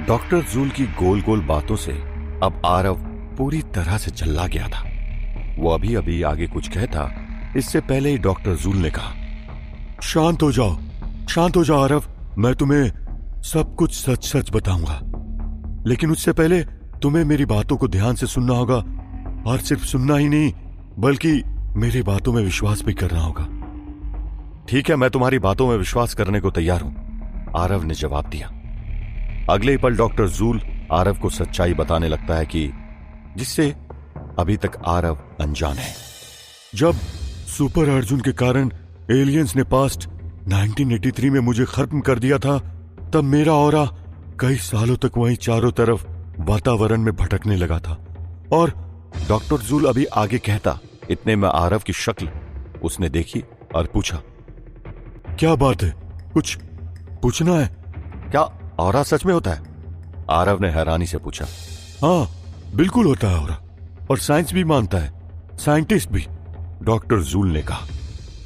Doctor joule की गोल गोल बातों से अब आरव पूरी तरह से झल्ला गया था। वो अभी अभी आगे कुछ कहता, इससे पहले ही डॉक्टर जूल ने कहा, शांत हो जाओ आरव, मैं तुम्हें सब कुछ सच सच बताऊंगा, लेकिन उससे पहले तुम्हें मेरी बातों को ध्यान से सुनना होगा, और सिर्फ सुनना ही नहीं बल्कि मेरी बातों में विश्वास भी करना होगा। ठीक है, मैं तुम्हारी बातों में विश्वास करने को तैयार हूं, आरव ने जवाब दिया। अगले ही पल डॉक्टर जूल आरव को सच्चाई बताने लगता है कि जिससे अभी तक आरव अनजान है। जब सुपर अर्जुन के कारण एलियंस ने पास्ट 1983 में मुझे खत्म कर दिया था, तब मेरा ऑरा कई सालों तक वहीं चारों तरफ वातावरण में भटकने लगा था। और डॉक्टर जूल अभी आगे कहता, इतने में आरव की शक्ल उसने देखी और पूछा, क्या बात है, कुछ पूछना है? क्या ऑरा सच में होता है? आरव ने हैरानी से पूछा। हाँ, बिल्कुल होता है ऑरा, और साइंस भी मानता है, साइंटिस्ट भी, डॉक्टर जूल ने कहा।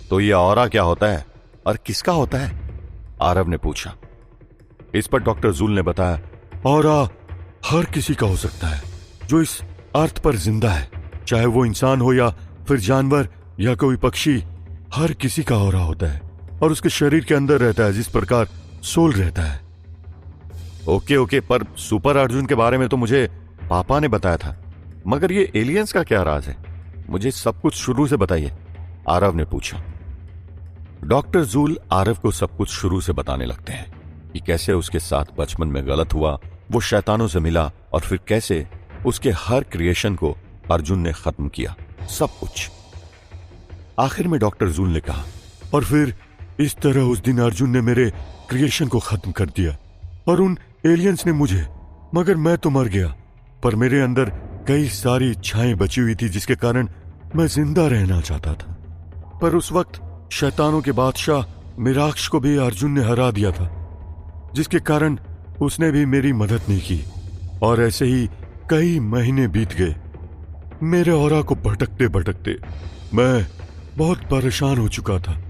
तो ये ऑरा क्या होता है और किसका होता है? आरव ने पूछा। इस पर डॉक्टर जूल ने बताया, ऑरा हर किसी का हो सकता है जो इस अर्थ पर जिंदा है, चाहे वो इंसान हो या फिर जानवर या कोई पक्षी, हर किसी का ऑरा होता है और उसके शरीर के अंदर रहता है, जिस प्रकार सोल रहता है। ओके, पर सुपर अर्जुन के बारे में तो मुझे पापा ने बताया था, मगर ये एलियंस का क्या राज है? मुझे सब कुछ शुरू से बताइए, आरव ने पूछा। डॉक्टर जूल आरव को सब कुछ शुरू से बताने लगते हैं कि कैसे उसके साथ बचपन में गलत हुआ, वो शैतानों से मिला और फिर कैसे उसके हर क्रिएशन को अर्जुन ने खत्म किया, सब कुछ। आखिर में डॉक्टर जूल ने कहा, और फिर इस तरह उस दिन अर्जुन ने मेरे क्रिएशन को खत्म कर दिया और उन एलियंस ने मुझे, मगर मैं तो मर गया, पर मेरे अंदर कई सारी इच्छाएं बची हुई थी जिसके कारण मैं जिंदा रहना चाहता था। पर उस वक्त शैतानों के बादशाह मिराक्ष को भी अर्जुन ने हरा दिया था, जिसके कारण उसने भी मेरी मदद नहीं की, और ऐसे ही कई महीने बीत गए। मेरे ऑरा को भटकते भटकते मैं बहुत परेशान हो चुका था।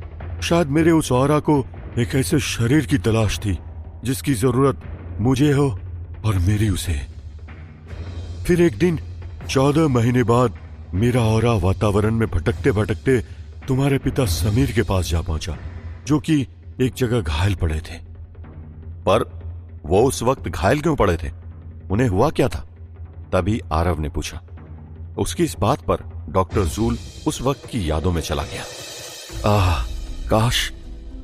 शायद मेरे उस ऑरा को एक ऐसे शरीर की तलाश थी जिसकी जरूरत मुझे हो और मेरी उसे। फिर एक दिन 14 महीने बाद मेरा ऑरा वातावरण में भटकते भटकते तुम्हारे पिता समीर के पास जा पहुंचा, जो कि एक जगह घायल पड़े थे। पर वो उस वक्त घायल क्यों पड़े थे? उन्हें हुआ क्या था? तभी आरव ने पूछा। उसकी इस बात पर डॉक्टर जूल उस वक्त की यादों में चला गया। काश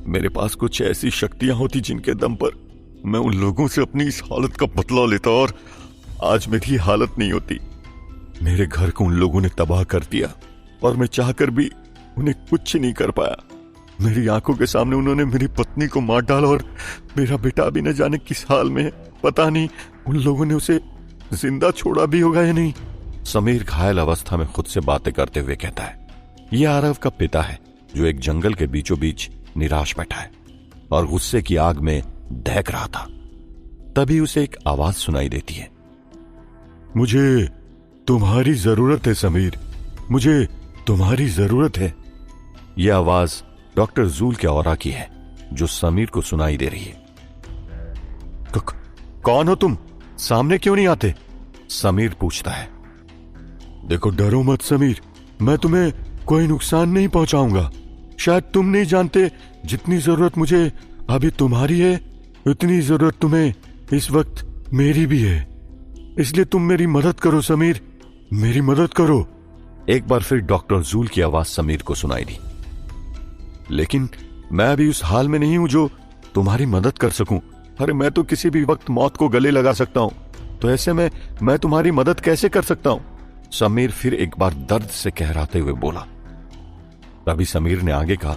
मेरे पास कुछ ऐसी शक्तियां होती जिनके दम पर मैं उन लोगों से अपनी इस हालत का बदला लेता, और आज मेरी हालत नहीं होती। मेरे घर को उन लोगों ने तबाह कर दिया और मैं चाहकर भी उन्हें कुछ नहीं कर पाया। मेरी आंखों के सामने उन्होंने मेरी पत्नी को मार डाला और मेरा बेटा भी न जाने किस हाल में है। पता नहीं उन लोगों ने उसे जिंदा छोड़ा भी होगा या नहीं। समीर घायल अवस्था में खुद से बातें करते हुए कहता है, यह आरव का पिता है जो एक जंगल के बीचों बीच निराश बैठा है और गुस्से की आग में दहक रहा था। तभी उसे एक आवाज सुनाई देती है, मुझे तुम्हारी जरूरत है समीर, मुझे तुम्हारी जरूरत है। यह आवाज डॉक्टर जूल के ऑरा की है जो समीर को सुनाई दे रही है। कौन हो तुम? सामने क्यों नहीं आते? समीर पूछता है। देखो, डरो मत समीर, मैं तुम्हें कोई नुकसान नहीं पहुंचाऊंगा। शायद तुम नहीं जानते, जितनी जरूरत मुझे अभी तुम्हारी है उतनी जरूरत तुम्हें इस वक्त मेरी भी है। इसलिए तुम मेरी मदद करो समीर, मेरी मदद करो। एक बार फिर डॉक्टर जूल की आवाज समीर को सुनाई दी। लेकिन मैं अभी उस हाल में नहीं हूं जो तुम्हारी मदद कर सकूं। अरे मैं तो किसी भी वक्त मौत को गले लगा सकता हूं, तो ऐसे में मैं तुम्हारी मदद कैसे कर सकता हूं? समीर फिर एक बार दर्द से कहराते हुए बोला। तभी समीर ने आगे कहा,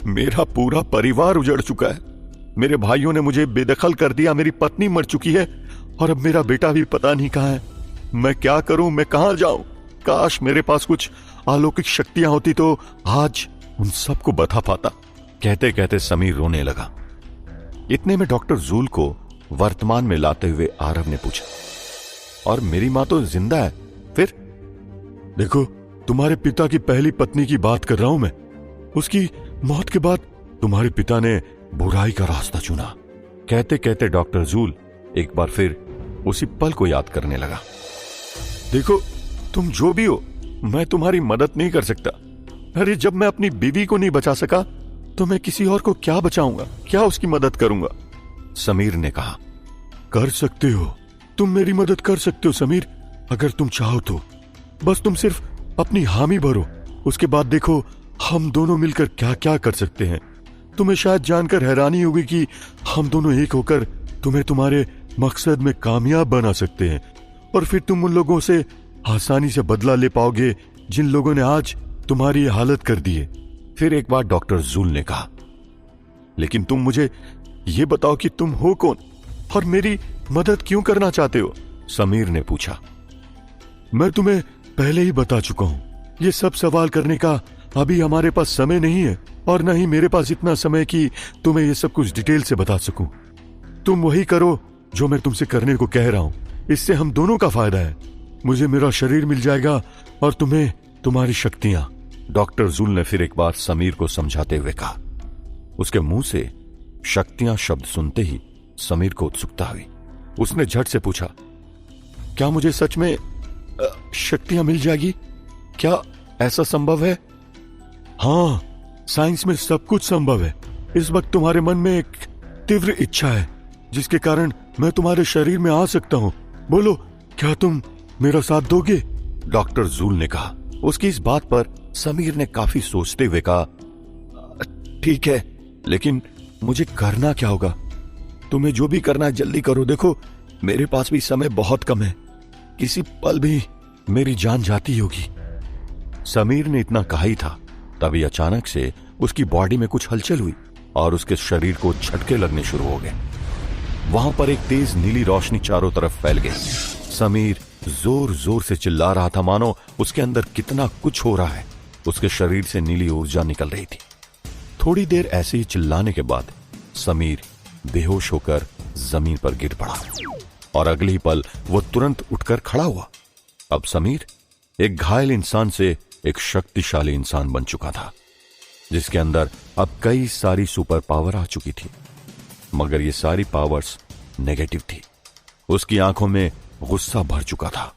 मेरा पूरा परिवार उजड़ चुका है। मेरे भाइयों ने मुझे बेदखल कर दिया, मेरी पत्नी मर चुकी है और अब मेरा बेटा भी पता नहीं कहां है। मैं क्या करूं, मैं कहां जाऊं? काश मेरे पास कुछ अलौकिक शक्तियां होती तो आज उन सबको बता पाता। कहते कहते समीर रोने लगा। इतने में डॉक्टर जूल को वर्तमान में लाते हुए आरव ने पूछा, और मेरी मां तो जिंदा है फिर? देखो, तुम्हारे पिता की पहली पत्नी की बात कर रहा हूं मैं। उसकी मौत के बाद तुम्हारे पिता ने बुराई का रास्ता चुना। कहते कहते डॉक्टर जूल एक बार फिर उसी पल को याद करने लगा। देखो, तुम जो भी हो, मैं तुम्हारी मदद नहीं कर सकता। अरे जब मैं अपनी बीवी को नहीं बचा सका तो मैं किसी और को क्या बचाऊंगा, क्या उसकी मदद करूंगा? समीर ने कहा। कर सकते हो, तुम मेरी मदद कर सकते हो समीर, अगर तुम चाहो तो। बस तुम सिर्फ अपनी हामी भरो, उसके बाद देखो हम दोनों मिलकर क्या क्या कर सकते हैं। तुम्हें शायद जानकर हैरानी होगी कि हम दोनों एक होकर तुम्हें तुम्हारे मकसद में कामयाब बना सकते हैं, और फिर तुम उन लोगों से आसानी से बदला ले पाओगे जिन लोगों ने आज तुम्हारी हालत कर दी है। फिर एक बार डॉक्टर जूल ने कहा, लेकिन तुम मुझे यह बताओ कि तुम हो कौन और मेरी मदद क्यों करना चाहते हो? समीर ने पूछा। मैं तुम्हें पहले ही बता चुका हूं, ये सब सवाल करने का अभी हमारे पास समय नहीं है, और न ही मेरे पास इतना समय कि तुम्हें ये सब कुछ डिटेल से बता सकूं। तुम वही करो जो मैं तुमसे करने को कह रहा हूं, इससे हम दोनों का फायदा है। मुझे मेरा शरीर मिल जाएगा और तुम्हें तुम्हारी शक्तियां। डॉक्टर जूल ने फिर एक बार समीर को समझाते हुए कहा। उसके मुंह से शक्तियां शब्द सुनते ही समीर को उत्सुकता हुई। उसने झट से पूछा, क्या मुझे सच में शक्तियां मिल जाएगी? क्या ऐसा संभव है? हाँ, साइंस में सब कुछ संभव है। इस वक्त तुम्हारे मन में एक तीव्र इच्छा है जिसके कारण मैं तुम्हारे शरीर में आ सकता हूं। बोलो, क्या तुम मेरा साथ दोगे? डॉक्टर जूल ने कहा। उसकी इस बात पर समीर ने काफी सोचते हुए कहा, ठीक है, लेकिन मुझे करना क्या होगा? तुम्हें जो भी करना है जल्दी करो। देखो, मेरे पास भी समय बहुत कम है, किसी पल भी मेरी जान जाती होगी। समीर ने इतना कहा ही था, तभी अचानक से उसकी बॉडी में कुछ हलचल हुई और उसके शरीर को झटके लगने शुरू हो गए। वहां पर एक तेज नीली रोशनी चारों तरफ फैल गई। समीर जोर जोर से चिल्ला रहा था, मानो उसके अंदर कितना कुछ हो रहा है। उसके शरीर से नीली ऊर्जा निकल रही थी। थोड़ी देर ऐसे ही चिल्लाने के बाद समीर बेहोश होकर जमीन पर गिर पड़ा और अगले ही पल वो तुरंत उठकर खड़ा हुआ। अब समीर एक घायल इंसान से एक शक्तिशाली इंसान बन चुका था, जिसके अंदर अब कई सारी सुपर पावर आ चुकी थी, मगर ये सारी पावर्स नेगेटिव थी। उसकी आंखों में गुस्सा भर चुका था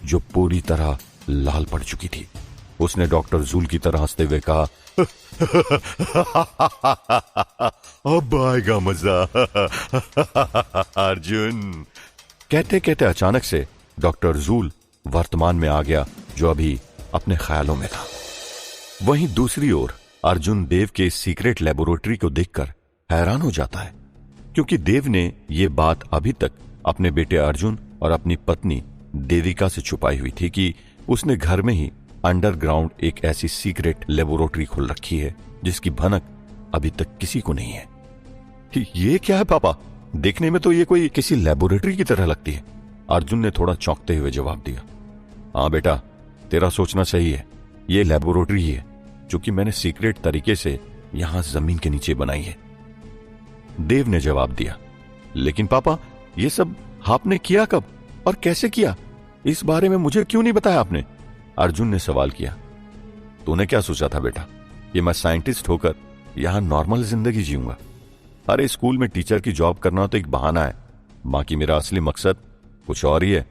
जो पूरी तरह लाल पड़ चुकी थी। उसने डॉक्टर जूल की तरह हंसते हुए कहा, अब आएगा मजा अर्जुन। कहते कहते अचानक से डॉक्टर जूल वर्तमान में आ गया, जो अभी अपने ख्यालों में था। वहीं दूसरी ओर अर्जुन देव के सीक्रेट लेबोरेटरी को देखकर हैरान हो जाता है, क्योंकि देव ने यह बात अभी तक अपने बेटे अर्जुन और अपनी पत्नी देविका से छुपाई हुई थी कि उसने घर में ही अंडरग्राउंड एक ऐसी सीक्रेट लेबोरेटरी खोल रखी है जिसकी भनक अभी तक किसी को नहीं है। ये क्या है पापा? देखने में तो ये कोई किसी लेबोरेटरी की तरह लगती है। अर्जुन ने थोड़ा चौंकते हुए जवाब दिया। हाँ बेटा, तेरा सोचना सही है, ये लेबोरेटरी है जो कि मैंने सीक्रेट तरीके से यहां जमीन के नीचे बनाई है, देव ने जवाब दिया। लेकिन पापा, ये सब आपने किया कब और कैसे किया? इस बारे में मुझे क्यों नहीं बताया आपने? अर्जुन ने सवाल किया। तूने क्या सोचा था बेटा, कि मैं साइंटिस्ट होकर यहां नॉर्मल जिंदगी जीऊंगा? अरे स्कूल में टीचर की जॉब करना तो एक बहाना है, बाकी मेरा असली मकसद कुछ और ही है,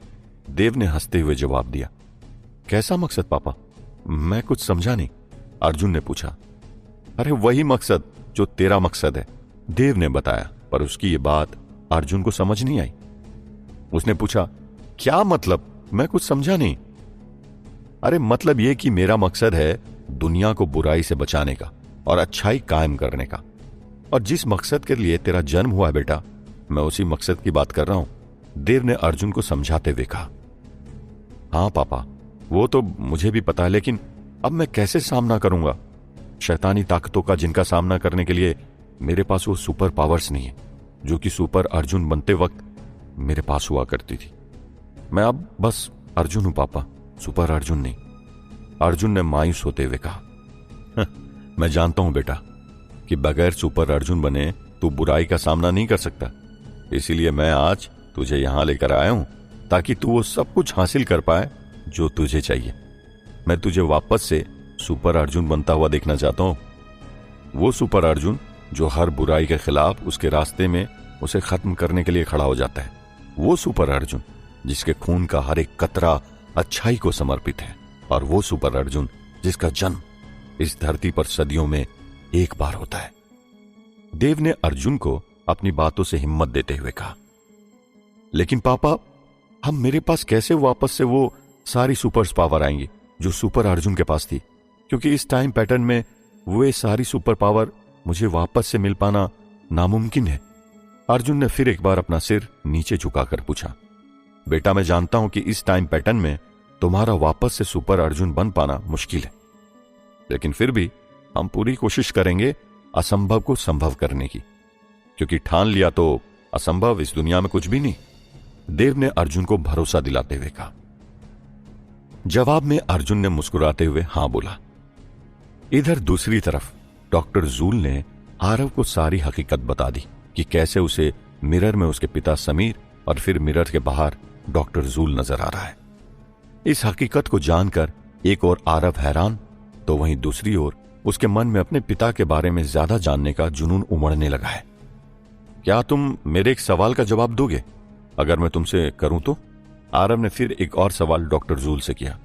देव ने हंसते हुए जवाब दिया। कैसा मकसद पापा? मैं कुछ समझा नहीं, अर्जुन ने पूछा। अरे वही मकसद जो तेरा मकसद है, देव ने बताया, पर उसकी ये बात अर्जुन को समझ नहीं आई। उसने पूछा, क्या मतलब? मैं कुछ समझा नहीं। अरे मतलब यह कि मेरा मकसद है दुनिया को बुराई से बचाने का और अच्छाई कायम करने का, और जिस मकसद के लिए तेरा जन्म हुआ है बेटा, मैं उसी मकसद की बात कर रहा हूं, देव ने अर्जुन को समझाते हुए कहा। हाँ पापा, वो तो मुझे भी पता है, लेकिन अब मैं कैसे सामना करूंगा शैतानी ताकतों का, जिनका सामना करने के लिए मेरे पास वो सुपर पावर्स नहीं है जो कि सुपर अर्जुन बनते वक्त मेरे पास हुआ करती थी। मैं अब बस अर्जुन हूं पापा, सुपर अर्जुन नहीं, अर्जुन ने मायूस होते हुए कहा। मैं जानता हूं बेटा कि बगैर सुपर अर्जुन बने तू बुराई का सामना नहीं कर सकता, इसीलिए मैं आज तुझे यहां लेकर आया हूं ताकि तू वो सब कुछ हासिल कर पाए जो तुझे चाहिए। मैं तुझे वापस से सुपर अर्जुन बनता हुआ देखना चाहता हूं, वो सुपर अर्जुन जो हर बुराई के खिलाफ उसके रास्ते में उसे खत्म करने के लिए खड़ा हो जाता है। वो सुपर अर्जुन जिसके खून का हर एक कतरा अच्छाई को समर्पित है, और वो सुपर अर्जुन जिसका जन्म इस धरती पर सदियों में एक बार होता है। देव ने अर्जुन को अपनी बातों से हिम्मत देते हुए कहा, लेकिन पापा, हम मेरे पास कैसे वापस से वो सारी सुपर पावर आएंगी जो सुपर अर्जुन के पास थी, क्योंकि इस टाइम पैटर्न में वे सारी सुपर पावर मुझे वापस से मिल पाना नामुमकिन है। अर्जुन ने फिर एक बार अपना सिर नीचे झुकाकर पूछा, बेटा, मैं जानता हूं कि इस टाइम पैटर्न में तुम्हारा वापस से सुपर अर्जुन बन पाना मुश्किल है, लेकिन फिर भी हम पूरी कोशिश करेंगे असंभव को संभव करने की, क्योंकि ठान लिया तो असंभव इस दुनिया में कुछ भी नहीं। देव ने अर्जुन को भरोसा दिलाते हुए कहा। जवाब में अर्जुन ने मुस्कुराते हुए हां बोला। इधर दूसरी तरफ डॉक्टर जूल ने आरव को सारी हकीकत बता दी कि कैसे उसे मिरर में उसके पिता समीर और फिर मिरर के बाहर डॉक्टर जूल नजर आ रहा है। इस हकीकत को जानकर एक ओर आरव हैरान, तो वहीं दूसरी ओर उसके मन में अपने पिता के बारे में ज्यादा जानने का जुनून उमड़ने लगा है। क्या तुम मेरे एक सवाल का जवाब दोगे अगर मैं तुमसे करूं तो? आरव ने फिर एक और सवाल डॉक्टर जूल से किया।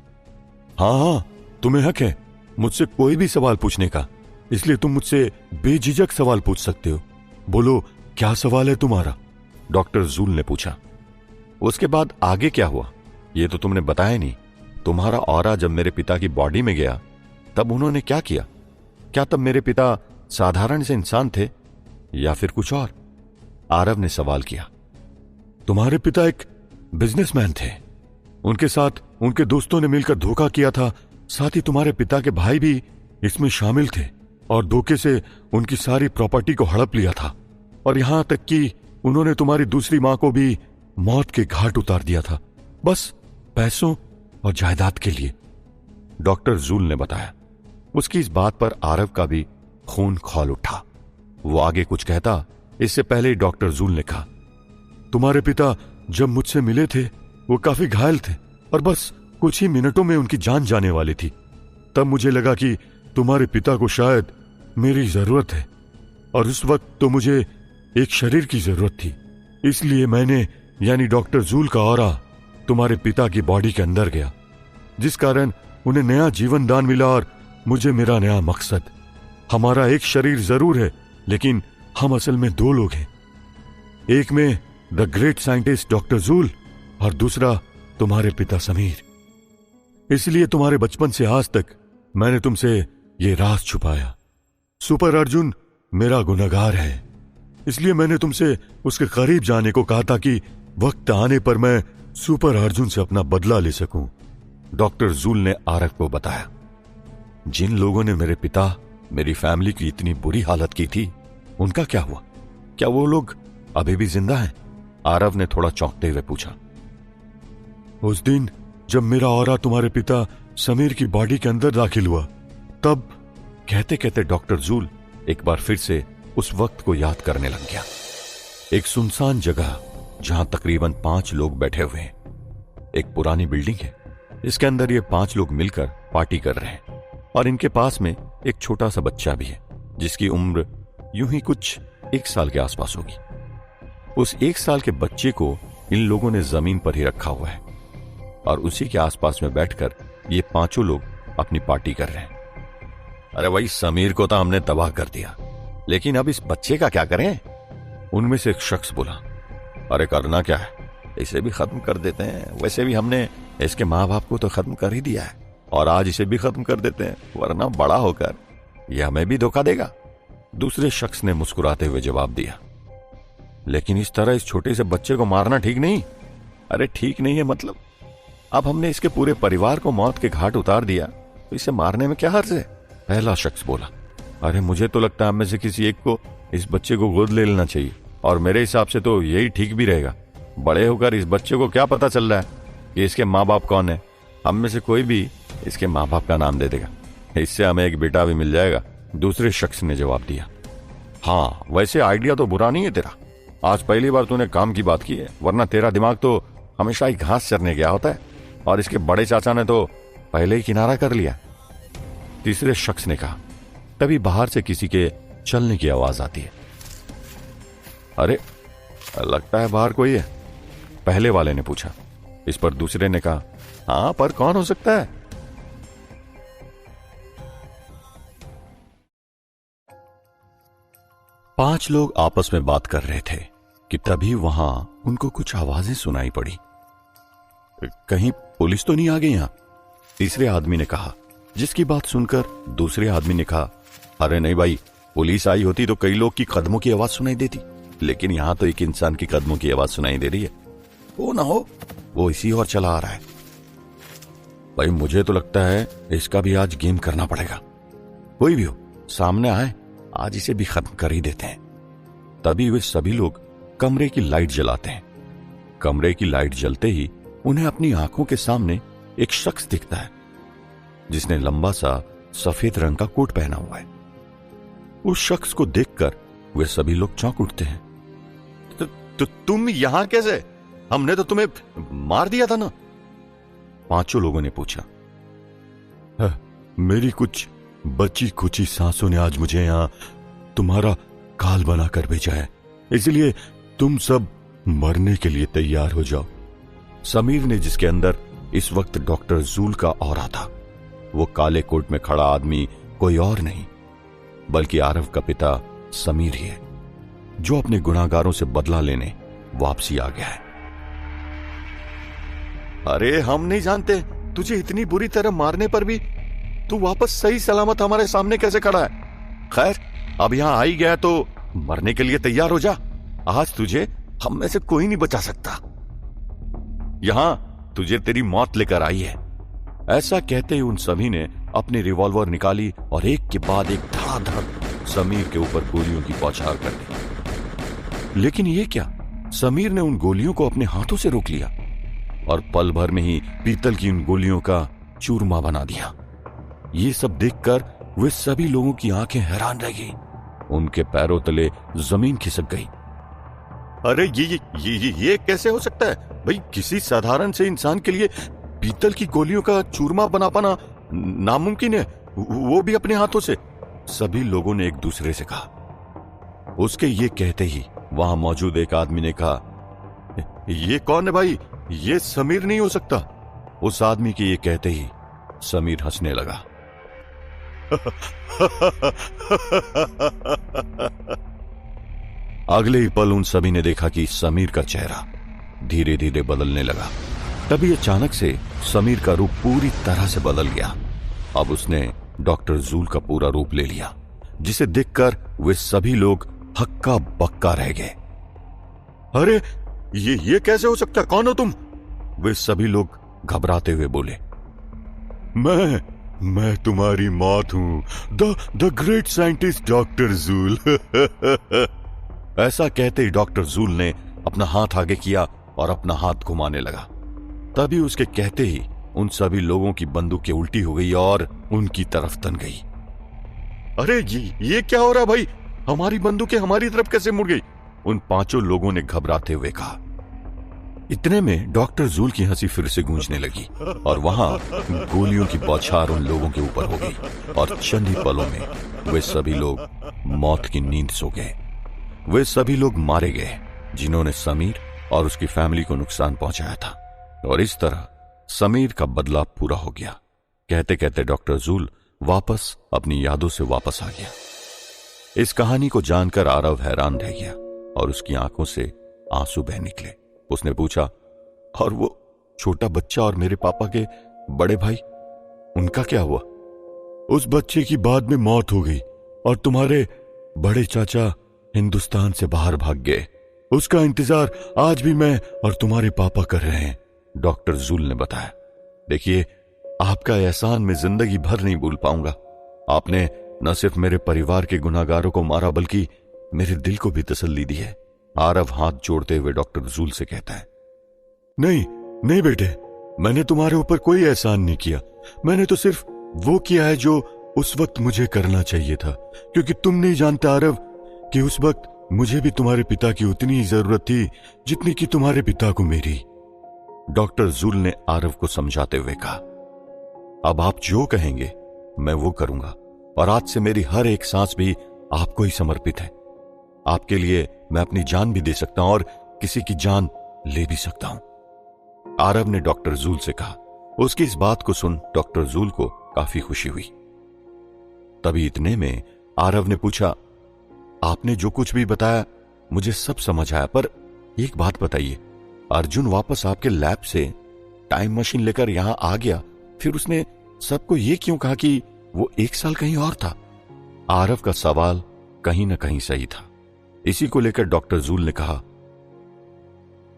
हाँ, तुम्हें हक है मुझसे कोई भी सवाल पूछने का, इसलिए तुम मुझसे बेझिझक सवाल पूछ सकते हो। बोलो, क्या सवाल है तुम्हारा? डॉक्टर जूल ने पूछा। उसके बाद आगे क्या हुआ ये तो तुमने बताया नहीं। तुम्हारा ऑरा जब मेरे पिता की बॉडी में गया तब उन्होंने क्या किया? क्या तब मेरे पिता साधारण से इंसान थे या फिर कुछ और? आरव ने सवाल किया। तुम्हारे पिता एक बिजनेसमैन थे, उनके साथ उनके दोस्तों ने मिलकर धोखा किया था, साथ ही तुम्हारे पिता के भाई भी इसमें शामिल थे और धोखे से उनकी सारी प्रॉपर्टी को हड़प लिया था, और यहां तक कि उन्होंने तुम्हारी दूसरी मां को भी मौत के घाट उतार दिया था, बस पैसों और जायदाद के लिए। डॉक्टर जूल ने बताया। उसकी इस बात पर आरव का भी खून खौल उठा। वो आगे कुछ कहता इससे पहले ही डॉक्टर जूल ने कहा, तुम्हारे पिता जब मुझसे मिले थे वो काफी घायल थे और बस कुछ ही मिनटों में उनकी जान जाने वाली थी। तब मुझे लगा कि तुम्हारे पिता को शायद मेरी जरूरत है, और उस वक्त तो मुझे एक शरीर की जरूरत थी, इसलिए मैंने यानी डॉक्टर जूल का ऑरा तुम्हारे पिता की बॉडी के अंदर गया, जिस कारण उन्हें नया जीवन दान मिला और मुझे मेरा नया मकसद। हमारा एक शरीर जरूर है, लेकिन हम असल में दो लोग हैं, एक में the great scientist doctor joule और दूसरा तुम्हारे पिता समीर। इसलिए तुम्हारे बचपन से आज तक मैंने तुमसे ये राज छुपाया। सुपर अर्जुन मेरा गुनहगार है, इसलिए मैंने तुमसे उसके करीब जाने को कहा था कि वक्त आने पर मैं सुपर अर्जुन से अपना बदला ले सकूं। डॉक्टर जूल ने आरव को बताया। जिन लोगों ने मेरे पिता, मेरी फैमिली की इतनी बुरी हालत की थी, उनका क्या हुआ? क्या वो लोग अभी भी जिंदा हैं? आरव ने थोड़ा चौंकते हुए पूछा। उस दिन जब मेरा ऑरा तुम्हारे पिता समीर की बॉडी के अंदर दाखिल हुआ, तब कहते कहते डॉक्टर जूल एक बार फिर से उस वक्त को याद करने लग गया। एक सुनसान जगह जहां तकरीबन 5 लोग बैठे हुए हैं। एक पुरानी बिल्डिंग है, इसके अंदर ये 5 लोग मिलकर पार्टी कर रहे हैं, और इनके पास में एक छोटा सा बच्चा भी है जिसकी उम्र यूं ही कुछ 1 साल के आसपास होगी। उस 1 साल के बच्चे को इन लोगों ने जमीन पर ही रखा हुआ है और उसी के आसपास में बैठकर ये 5 लोग अपनी पार्टी कर रहे हैं। अरे भाई, समीर को तो हमने तबाह कर दिया, लेकिन अब इस बच्चे का क्या करें? उनमें से एक शख्स बोला। अरे करना क्या है, इसे भी खत्म कर देते हैं। वैसे भी हमने इसके माँ बाप को तो खत्म कर ही दिया है, और आज इसे भी खत्म कर देते हैं, वरना बड़ा होकर यह हमें भी धोखा देगा। दूसरे शख्स ने मुस्कुराते हुए जवाब दिया। लेकिन इस तरह इस छोटे से बच्चे को मारना ठीक नहीं। अरे ठीक नहीं है मतलब? अब हमने इसके पूरे परिवार को मौत के घाट उतार दिया, तो इसे मारने में क्या हर्ज है? पहला शख्स बोला। अरे मुझे तो लगता है हम में से किसी एक को इस बच्चे को गोद ले लेना चाहिए, और मेरे हिसाब से तो यही ठीक भी रहेगा। बड़े होकर इस बच्चे को क्या पता चल रहा है कि इसके माँ बाप कौन है? हम में से कोई भी इसके माँ बाप का नाम दे देगा, इससे हमें एक बेटा भी मिल जाएगा। दूसरे शख्स ने जवाब दिया। हाँ, वैसे आइडिया तो बुरा नहीं है तेरा। आज पहली बार तूने काम की बात की है, वरना तेरा दिमाग तो हमेशा ही घास चरने गया होता है, और इसके बड़े चाचा ने तो पहले ही किनारा कर लिया। तीसरे शख्स ने कहा। तभी बाहर से किसी के चलने की आवाज आती है। अरे लगता है बाहर कोई है। पहले वाले ने पूछा। इस पर दूसरे ने कहा, हाँ, पर कौन हो सकता है? पांच लोग आपस में बात कर रहे थे कि तभी वहां उनको कुछ आवाजें सुनाई पड़ी। कहीं पुलिस तो नहीं आ गई यहां? तीसरे आदमी ने कहा, जिसकी बात सुनकर दूसरे आदमी ने कहा, अरे नहीं भाई, पुलिस आई होती तो कई लोग की कदमों की आवाज सुनाई देती, लेकिन यहां तो एक इंसान की कदमों की आवाज सुनाई दे रही है। वो ना हो, वो इसी और चला आ रहा है। भाई मुझे तो लगता है इसका भी आज गेम करना पड़ेगा। कोई भी हो, सामने आए, आज इसे भी खत्म कर ही देते हैं। तभी वे सभी लोग कमरे की लाइट जलाते हैं। कमरे की लाइट जलते ही उन्हें अपनी आंखों के सामने एक शख्स दिखता है, जिसने लंबा सा सफेद रंग का कोट पहना हुआ है। उस शख्स को देखकर वे सभी लोग चौंक उठते हैं। तो तुम यहां कैसे? हमने तो तुम्हें मार दिया था ना? पांचों लोगों ने पूछा। मेरी कुछ बची खुची सांसों ने आज मुझे यहां तुम्हारा काल बनाकर भेजा है, इसलिए तुम सब मरने के लिए तैयार हो जाओ। समीर ने, जिसके अंदर इस वक्त डॉक्टर जूल का ऑरा था, वो काले कोट में खड़ा आदमी कोई और नहीं बल्कि आरव का पिता समीर ही है, जो अपने गुनाहगारों से बदला लेने वापसी आ गया है। अरे हम नहीं जानते, तुझे इतनी बुरी तरह मारने पर भी तू वापस सही सलामत हमारे सामने कैसे खड़ा है? खैर, अब यहां आ ही गया तो मरने के लिए तैयार हो जा। आज तुझे हम में से कोई नहीं बचा सकता। यहां तुझे तेरी मौत लेकर आई है। ऐसा कहते ही उन सभी ने अपनी रिवॉल्वर निकाली और एक के बाद एक धड़ाधड़ समीर के ऊपर गोलियों की बौछार कर दी। लेकिन ये क्या, समीर ने उन गोलियों को अपने हाथों से रोक लिया और पल भर में ही पीतल की उन गोलियों का चूरमा बना दिया। ये सब देखकर वे सभी लोगों की आंखें हैरान रह गई। उनके पैरों तले जमीन खिसक गई। अरे ये कैसे हो सकता है भाई? किसी साधारण से इंसान के लिए पीतल की गोलियों का चूरमा बना पाना नामुमकिन है, वो भी अपने हाथों से। सभी लोगों ने एक दूसरे से कहा। उसके ये कहते ही वहां मौजूद एक आदमी ने कहा, ये कौन है भाई? ये समीर नहीं हो सकता। उस आदमी के ये कहते ही समीर हंसने लगा। अगले ही पल उन सभी ने देखा कि समीर का चेहरा धीरे धीरे बदलने लगा। तभी अचानक से समीर का रूप पूरी तरह से बदल गया। अब उसने डॉक्टर जूल का पूरा रूप ले लिया, जिसे देखकर वे सभी लोग हक्का बक्का रह गए। अरे ये कैसे हो सकता? कौन हो तुम? वे सभी लोग घबराते हुए बोले। मैं तुम्हारी मौत हूं, the great scientist doctor joule. ऐसा कहते ही डॉक्टर जूल ने अपना हाथ आगे किया और अपना हाथ घुमाने लगा। तभी उसके कहते ही उन सभी लोगों की बंदूकें उल्टी हो गई और उनकी तरफ तन गई। अरे ये क्या हो रहा भाई? हमारी बंदूकें हमारी तरफ कैसे मुड़ गई? उन पांचों लोगों ने घबराते हुए कहा। इतने में डॉक्टर जूल की हंसी फिर से गूंजने लगी और वहां गोलियों की बौछार उन लोगों के ऊपर हो गई और चंद ही पलों में वे सभी लोग मौत की नींद सो गए। वे सभी लोग मारे गए जिन्होंने समीर और उसकी फैमिली को नुकसान पहुंचाया था, और इस तरह समीर का बदला पूरा हो गया। कहते कहते डॉक्टर जूल वापस अपनी यादों से वापस आ गया। इस कहानी को जानकर आरव हैरान रह गया और उसकी आंखों से आंसू बह निकले। उसने पूछा, और वो छोटा बच्चा और मेरे पापा के बड़े भाई, उनका क्या हुआ? उस बच्चे की बाद में मौत हो गई और तुम्हारे बड़े चाचा हिंदुस्तान से बाहर भाग गए। उसका इंतजार आज भी मैं और तुम्हारे पापा कर रहे हैं, डॉक्टर जूल ने बताया। देखिए, आपका एहसान मैं जिंदगी भर नहीं भूल पाऊंगा। आपने न सिर्फ मेरे परिवार के गुनाहगारों को मारा बल्कि मेरे दिल को भी तसल्ली दी है। आरव हाथ जोड़ते हुए डॉक्टर जूल से कहता है। नहीं बेटे, मैंने तुम्हारे ऊपर कोई एहसान नहीं किया। मैंने तो सिर्फ वो किया है जो उस वक्त मुझे करना चाहिए था, क्योंकि तुम नहीं जानते आरव कि उस वक्त मुझे भी तुम्हारे पिता की उतनी ही जरूरत थी जितनी कि तुम्हारे पिता को मेरी। डॉक्टर जूल ने आरव को समझाते हुए कहा, अब आप जो कहेंगे मैं वो करूंगा, और आज से मेरी हर एक सांस भी आपको ही समर्पित है। आपके लिए मैं अपनी जान भी दे सकता हूं और किसी की जान ले भी सकता हूं। आरव ने डॉक्टर जूल से कहा। उसकी इस बात को सुन डॉक्टर जूल को काफी खुशी हुई। तभी इतने में आरव ने पूछा, आपने जो कुछ भी बताया मुझे सब समझ आया, पर एक बात बताइए, अर्जुन वापस आपके लैब से टाइम मशीन लेकर यहां आ गया, फिर उसने सबको यह क्यों कहा कि वो 1 साल कहीं और था? आरव का सवाल कहीं ना कहीं सही था। इसी को लेकर डॉक्टर जूल ने कहा,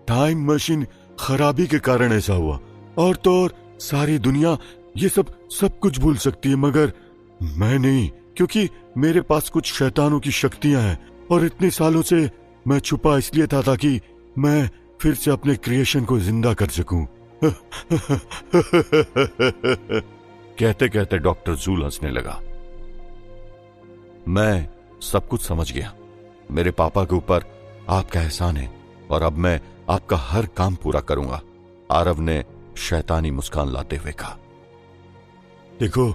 टाइम मशीन खराबी के कारण ऐसा हुआ, और तो और सारी दुनिया ये सब कुछ भूल सकती है, मगर मैं नहीं, क्योंकि मेरे पास कुछ शैतानों की शक्तियां हैं, और इतने सालों से मैं छुपा इसलिए था ताकि मैं फिर से अपने क्रिएशन को जिंदा कर सकूं। कहते कहते डॉक्टर जूल हंसने लगा। मैं सब कुछ समझ गया। मेरे पापा के ऊपर आपका एहसान है, और अब मैं आपका हर काम पूरा करूंगा, आरव ने शैतानी मुस्कान लाते हुए कहा। देखो,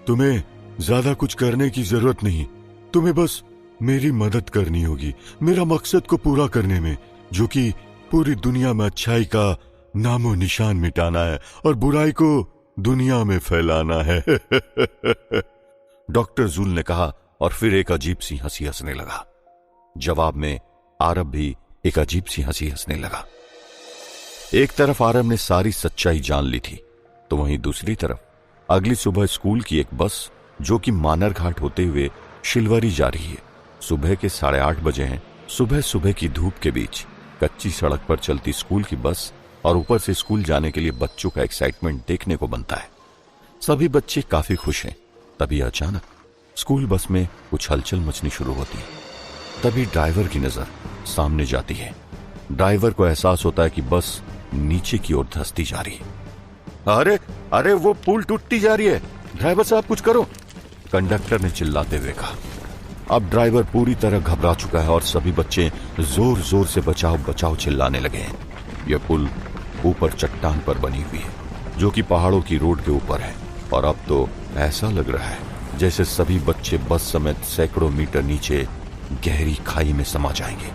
तुम्हें ज्यादा कुछ करने की जरूरत नहीं, तुम्हें बस मेरी मदद करनी होगी मेरा मकसद को पूरा करने में, जो कि पूरी दुनिया में अच्छाई का नामो निशान मिटाना है और बुराई को दुनिया में फैलाना है। डॉक्टर जूल ने कहा, और फिर एक अजीब सी हंसी हंसने लगा। जवाब में आरव भी एक अजीब सी हंसी हंसने लगा। एक तरफ आरव ने सारी सच्चाई जान ली थी, तो वहीं दूसरी तरफ अगली सुबह स्कूल की एक बस, जो कि मानर घाट होते हुए शिलवरी जा रही है। सुबह के 8:30 बजे हैं। सुबह सुबह की धूप के बीच कच्ची सड़क पर चलती स्कूल की बस, और ऊपर से स्कूल जाने के लिए बच्चों का एक्साइटमेंट देखने को बनता है। सभी बच्चे काफी खुश हैं। तभी अचानक स्कूल बस में कुछ हलचल मचनी शुरू होती है। तभी ड्राइवर की नजर सामने जाती है। ड्राइवर को एहसास होता है कि बस नीचे की ओर धंसती जा रही है। अरे अरे, वो पुल टूटती जा रही है, ड्राइवर साहब कुछ करो, कंडक्टर ने चिल्लाते हुए कहा। अब ड्राइवर पूरी तरह घबरा चुका है और सभी बच्चे जोर जोर से बचाओ बचाओ चिल्लाने लगे हैं। यह पुल ऊपर चट्टान पर बनी हुई है, जो कि पहाड़ों की रोड के ऊपर है, और अब तो ऐसा लग रहा है जैसे सभी बच्चे बस समेत सैकड़ों मीटर नीचे गहरी खाई में समा जाएंगे।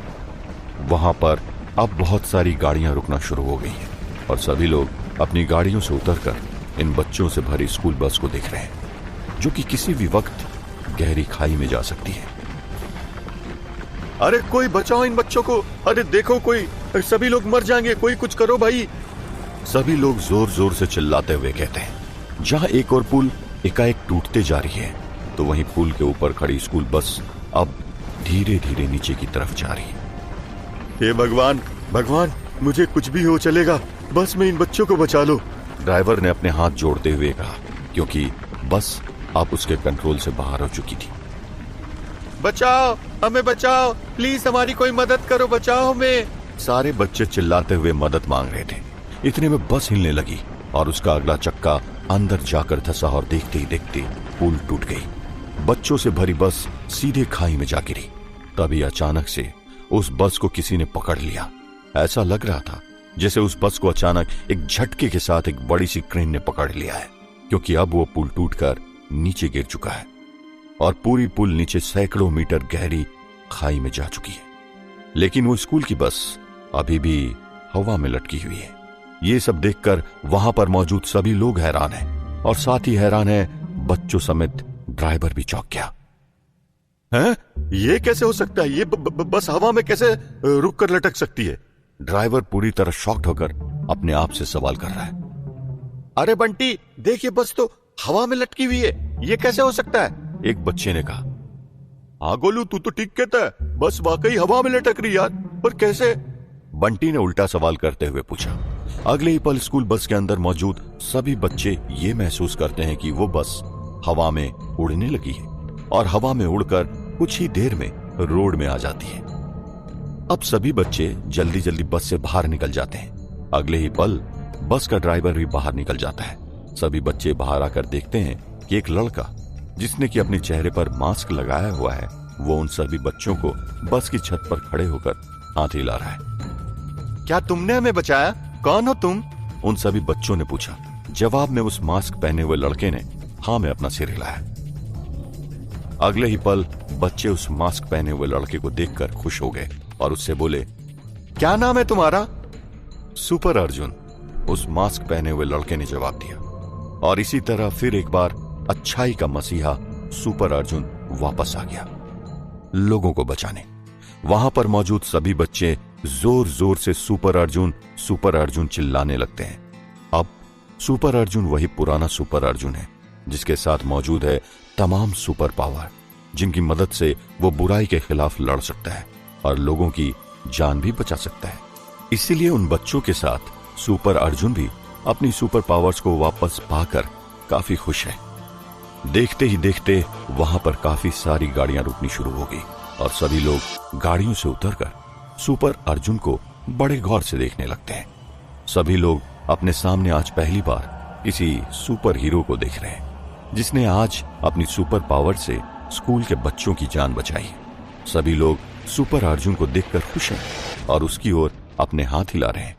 वहां पर अब बहुत सारी गाड़ियां रुकना शुरू हो गई हैं, और सभी लोग अपनी गाड़ियों से उतरकर इन बच्चों से भरी स्कूल बस को देख रहे हैं, जो कि किसी भी वक्त गहरी खाई में जा सकती है। अरे कोई बचाओ इन बच्चों को, अरे देखो कोई, सभी लोग मर जाएंगे, कोई कुछ करो भाई, सभी लोग जोर जोर से चिल्लाते हुए कहते हैं। जहां एक और पुल एकाएक टूटते जा रही है, तो वहीं पुल के ऊपर खड़ी स्कूल बस अब धीरे धीरे नीचे की तरफ जा रही है। हे भगवान, भगवान, मुझे कुछ भी हो चलेगा, बस में इन बच्चों को बचा लो, ड्राइवर ने अपने हाथ जोड़ते हुए कहा, क्योंकि बस अब उसके कंट्रोल से बाहर हो चुकी थी। बचाओ, हमें बचाओ, प्लीज हमारी कोई मदद करो, बचाओ हमें, सारे बच्चे चिल्लाते हुए मदद मांग रहे थे। इतने में बस हिलने लगी और उसका अगला चक्का अंदर जाकर धंसा, और देखते ही देखते पुल टूट गई। बच्चों से भरी बस सीधे खाई में जा गिरी। तभी अचानक से उस बस को किसी ने पकड़ लिया। ऐसा लग रहा था जैसे उस बस को अचानक एक झटके के साथ एक बड़ी सी क्रेन ने पकड़ लिया है, क्योंकि अब वो पुल टूटकर नीचे गिर चुका है और पूरी पुल नीचे सैकड़ों मीटर गहरी खाई में जा चुकी है। लेकिन वो स्कूल की बस अभी भी हवा में लटकी हुई है। ये सब देखकर वहां पर मौजूद सभी लोग हैरान हैं, और साथ ही हैरान है बच्चों समेत ड्राइवर भी चौंक गया। हैं? ये कैसे हो सकता है? ये बस हवा में कैसे रुक कर लटक सकती है? ड्राइवर पूरी तरह शॉक्ड होकर अपने आप से सवाल कर रहा है। अरे बंटी, देखिए बस तो हवा में लटकी हुई है, ये कैसे हो सकता है? एक बच्चे ने कहा। हाँ गोलू, तू तो ठीक कहता है, बस वाकई हवा में लटक रही यार, पर कैसे? बंटी ने उल्टा सवाल करते हुए पूछा। अगले ही पल स्कूल बस के अंदर मौजूद सभी बच्चे ये महसूस करते हैं कि वो बस हवा में उड़ने लगी है, और हवा में उड़कर कुछ ही देर में रोड में आ जाती है। अब सभी बच्चे जल्दी जल्दी बस से बाहर निकल जाते हैं। अगले ही पल बस का ड्राइवर भी बाहर निकल जाता है। सभी बच्चे बाहर आकर देखते हैं कि एक लड़का, जिसने कि अपने चेहरे पर मास्क लगाया हुआ है, वो उन सभी बच्चों को बस की छत पर खड़े होकर हाथ हिला रहा है। क्या तुमने हमें बचाया? कौन हो तुम? उन सभी बच्चों ने पूछा। जवाब में उस मास्क पहने हुए लड़के ने हाँ में अपना सिर हिलाया। अगले ही पल बच्चे उस मास्क पहने हुए लड़के को देखकर खुश हो गए और उससे बोले, क्या नाम है तुम्हारा? सुपर अर्जुन, उस मास्क पहने हुए लड़के ने जवाब दिया। और इसी तरह फिर एक बार अच्छाई का मसीहा सुपर अर्जुन वापस आ गया लोगों को बचाने। वहां पर मौजूद सभी बच्चे जोर जोर से सुपर अर्जुन चिल्लाने लगते हैं। अब सुपर अर्जुन वही पुराना सुपर अर्जुन है जिसके साथ मौजूद है तमाम सुपर पावर, जिनकी मदद से वो बुराई के खिलाफ लड़ सकता है और लोगों की जान भी बचा सकता है। इसीलिए उन बच्चों के साथ सुपर अर्जुन भी अपनी सुपर पावर्स को वापस पाकर काफी खुश है। देखते ही देखते वहां पर काफी सारी गाड़ियां रुकनी शुरू हो गई और सभी लोग गाड़ियों से उतरकर सुपर अर्जुन को बड़े गौर से देखने लगते हैं। सभी लोग अपने सामने आज पहली बार किसी सुपर हीरो को देख रहे हैं जिसने आज अपनी सुपर पावर से स्कूल के बच्चों की जान बचाई। सभी लोग सुपर अर्जुन को देखकर खुश हैं और उसकी ओर अपने हाथ हिला रहे हैं।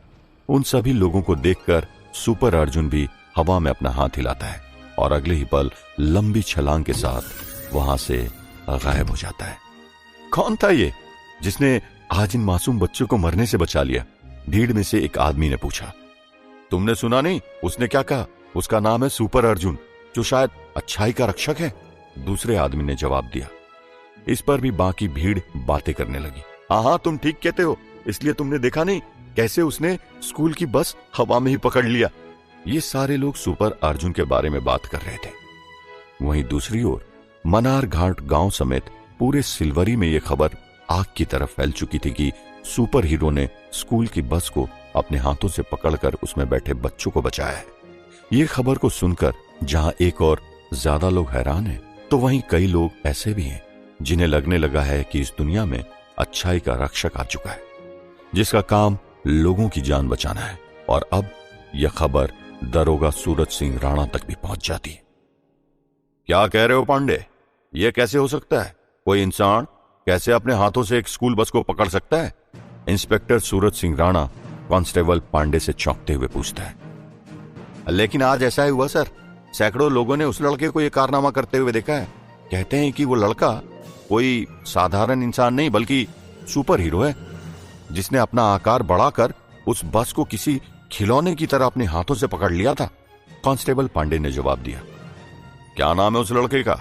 उन सभी लोगों को देखकर सुपर अर्जुन भी हवा में अपना हाथ हिलाता है और अगले ही पल लंबी छलांग के साथ वहां से गायब हो जाता है। कौन था ये जिसने आज इन मासूम बच्चों को मरने से बचा लिया? भीड़ में से एक आदमी ने पूछा। तुमने सुना नहीं उसने क्या कहा? उसका नाम है सुपर अर्जुन, जो शायद अच्छाई का रक्षक है। दूसरे आदमी ने जवाब दिया। इस पर भी बाकी भीड़ बातें करने लगी। हाँ, तुम ठीक कहते हो, इसलिए तुमने देखा नहीं कैसे उसने स्कूल की बस हवा में ही पकड़ लिया। ये सारे लोग सुपर अर्जुन के बारे में बात कर रहे थे। वहीं दूसरी ओर मनार घाट गांव समेत पूरे सिलवरी में यह खबर आग की तरफ फैल चुकी थी कि सुपर हीरो ने स्कूल की बस को अपने हाथों से पकड़कर उसमें बैठे बच्चों को बचाया है। ये खबर को सुनकर जहां एक और ज्यादा लोग हैरान हैं, तो वहीं कई लोग ऐसे भी हैं जिन्हें लगने लगा है कि इस दुनिया में अच्छाई का रक्षक आ चुका है जिसका काम लोगों की जान बचाना है। और अब यह खबर दरोगा सूरज सिंह राणा तक भी पहुंच जाती है। क्या कह रहे हो पांडे? यह कैसे हो सकता है? कोई इंसान कैसे अपने हाथों से एक स्कूल बस को पकड़ सकता है? इंस्पेक्टर सूरज सिंह राणा कांस्टेबल पांडे से चौंकते हुए पूछता है। लेकिन आज ऐसा ही हुआ सर, सैकड़ों लोगों ने उस लड़के को यह कारनामा करते हुए देखा है। कहते हैं कि वो लड़का कोई साधारण इंसान नहीं बल्कि सुपर हीरो है जिसने अपना आकार बढ़ाकर उस बस को किसी खिलौने की तरह अपने हाथों से पकड़ लिया था। कांस्टेबल पांडे ने जवाब दिया। क्या नाम है उस लड़के का?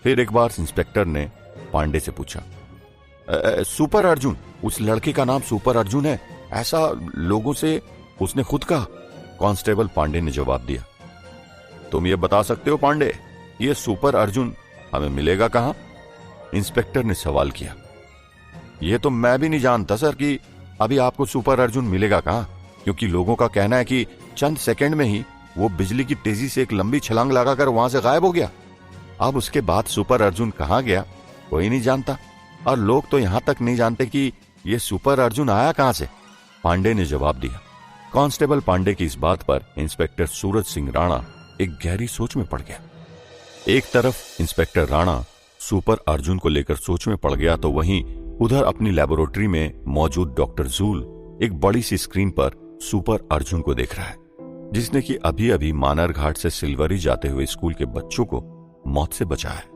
फिर एक बार इंस्पेक्टर ने पांडे से पूछा। सुपर अर्जुन, उस लड़के का नाम सुपर अर्जुन है, ऐसा लोगों से उसने खुद कहा। कांस्टेबल पांडे ने जवाब दिया। तुम ये बता सकते हो पांडे, ये सुपर अर्जुन हमें मिलेगा कहां? इंस्पेक्टर ने सवाल किया। यह तो मैं भी नहीं जानता सर कि अभी आपको सुपर अर्जुन मिलेगा कहां, क्योंकि लोगों का कहना है कि चंद सेकंड में ही वो बिजली की तेजी से एक लंबी छलांग लगाकर वहां से गायब हो गया। अब उसके बाद सुपर अर्जुन कहां गया कोई नहीं जानता, और लोग तो यहां तक नहीं जानते कि यह सुपर अर्जुन आया कहां से। पांडे ने जवाब दिया। कांस्टेबल पांडे की इस बात पर इंस्पेक्टर सूरज सिंह राणा एक गहरी सोच में पड़ गया। एक तरफ इंस्पेक्टर राणा सुपर अर्जुन को लेकर सोच में पड़ गया, तो वहीं उधर अपनी लेबोरेटरी में मौजूद डॉक्टर जूल एक बड़ी सी स्क्रीन पर सुपर अर्जुन को देख रहा है, जिसने कि अभी अभी मानर घाट से सिलवरी जाते हुए स्कूल के बच्चों को मौत से बचाया है।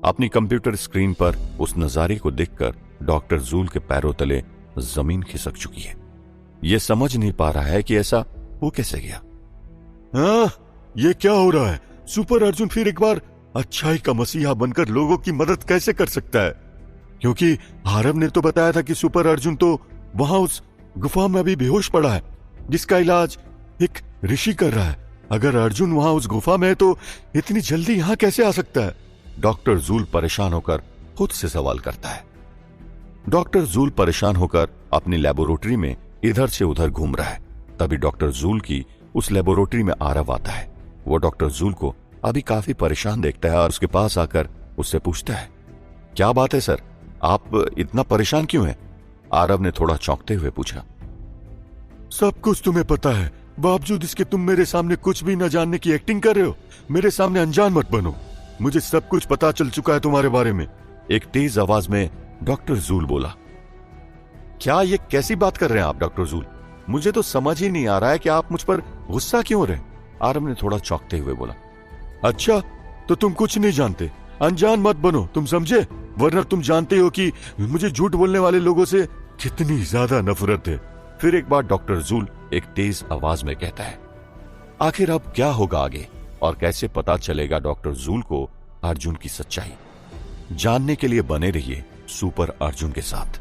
अपनी कंप्यूटर स्क्रीन पर उस नजारे को देखकर डॉक्टर जूल के पैरों तले जमीन खिसक चुकी है। यह समझ नहीं पा रहा है कि ऐसा हो कैसे गया। ये क्या हो रहा है? सुपर अर्जुन फिर एक बार अच्छाई का मसीहा बनकर लोगों की मदद कैसे कर सकता है? क्योंकि आरव ने तो बताया था कि सुपर अर्जुन तो वहां उस गुफा में अभी बेहोश पड़ा है, जिसका इलाज एक ऋषि कर रहा है। अगर अर्जुन वहां उस गुफा में है तो इतनी जल्दी यहां कैसे आ सकता है? डॉक्टर जूल परेशान होकर खुद से सवाल करता है। डॉक्टर जूल परेशान होकर अपनी लेबोरेटरी में इधर से उधर घूम रहा है। तभी डॉक्टर जूल की उस लेबोरेटरी में आरव आता है। वो डॉक्टर जूल को अभी काफी परेशान देखता है और उसके पास आकर उससे पूछता है, क्या बात है सर, आप इतना परेशान क्यों हैं? आरव ने थोड़ा चौंकते हुए पूछा। सब कुछ तुम्हें पता है, बावजूद इसके तुम मेरे सामने कुछ भी न जानने की एक्टिंग कर रहे हो। मेरे सामने अनजान मत बनो, मुझे सब कुछ पता चल चुका है तुम्हारे बारे में। एक तेज आवाज में डॉक्टर जूल बोला। क्या ये कैसी बात कर रहे हैं आप डॉक्टर जूल? मुझे तो समझ ही नहीं आ रहा है कि आप मुझ पर गुस्सा क्यों हो रहे हैं। आरव ने थोड़ा चौंकते हुए बोला। अच्छा, तो तुम कुछ नहीं जानते, अनजान मत बनो, तुम समझे? वरना तुम जानते हो कि मुझे झूठ बोलने वाले लोगों से कितनी ज्यादा नफरत है। फिर एक बार डॉक्टर जूल एक तेज आवाज में कहता है, आखिर अब क्या होगा आगे और कैसे पता चलेगा डॉक्टर जूल को अर्जुन की सच्चाई? जानने के लिए बने रहिए सुपर अर्जुन के साथ।